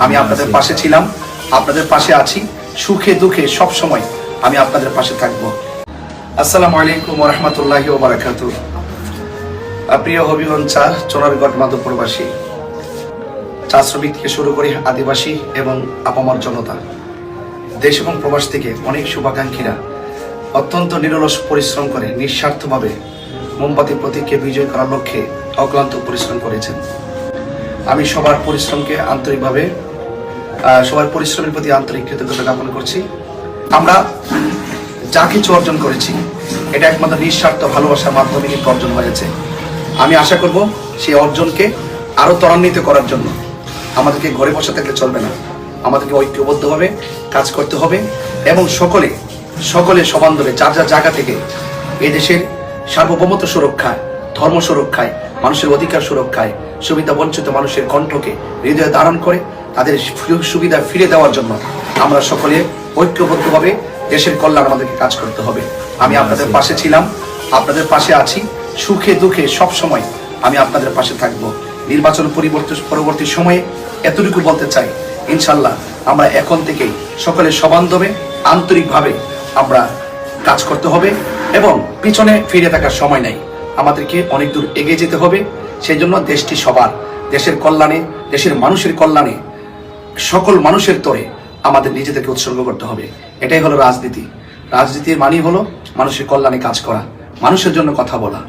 আমি আপনাদের পাশে ছিলাম, আপনাদের পাশে আছি, সুখে দুঃখে সব সময় আমি আপনাদের পাশে থাকব। আসসালামু আলাইকুম ওয়া রাহমাতুল্লাহি ওয়া বারাকাতুহু। প্রিয় হবিগঞ্জ চা চোনারগড় মাধবপুরবাসী, চা শ্রমিক থেকে শুরু করে আদিবাসী এবং আপামর জনতা, দেশ এবং প্রবাস থেকে অনেক শুভাকাঙ্ক্ষীরা অত্যন্ত নিরলস পরিশ্রম করে নিঃস্বার্থভাবে মোমবাতি প্রতীককে বিজয় করার লক্ষ্যে অক্লান্ত পরিশ্রম করেছেন। আমি সবার পরিশ্রমের প্রতি আন্তরিক কৃতজ্ঞতা জ্ঞাপন করছি। আমরা যা কিছু অর্জন করেছি এটা একমাত্র নিঃস্বার্থ ভালোবাসার মাধ্যমে কিন্তু অর্জন হয়েছে। আমি আশা করব সেই অর্জনকে আরো ত্বরান্বিত করার জন্য আমাদেরকে ঘরে বসে থাকলে চলবে না, আমাদেরকে ঐক্যবদ্ধভাবে কাজ করতে হবে এবং সকলে সমান্তরে যার যার জায়গা থেকে এই দেশের সার্বভৌমত্ব সুরক্ষায়, ধর্ম সুরক্ষায়, মানুষের অধিকার সুরক্ষায়, সুবিধা বঞ্চিত মানুষের কণ্ঠকে হৃদয়ে ধারণ করে তাদের সুবিধা ফিরে দেওয়ার জন্য আমরা সকলে ঐক্যবদ্ধভাবে দেশের কল্যাণ আমাদেরকে কাজ করতে হবে। আমি আপনাদের পাশে ছিলাম, আপনাদের পাশে আছি, সুখে দুঃখে সব সময় আমি আপনাদের পাশে থাকব। নির্বাচন পরবর্তী সময়ে এতটুকু বলতে চাই, ইনশাল্লাহ আমরা এখন থেকেই সকলে সবান্ধবে আন্তরিকভাবে আমরা কাজ করতে হবে এবং পিছনে ফিরে থাকার সময় নাই, আমাদেরকে অনেক দূর এগিয়ে যেতে হবে। সেই জন্য দেশটি সবার, দেশের কল্যাণে, দেশের মানুষের কল্যাণে, সকল মানুষের তরে আমাদের নিজেদেরকে উৎসর্গ করতে হবে। এটাই হলো রাজনীতি। রাজনীতির মানেই হলো মানুষের কল্যাণে কাজ করা, মানুষের জন্য কথা বলা।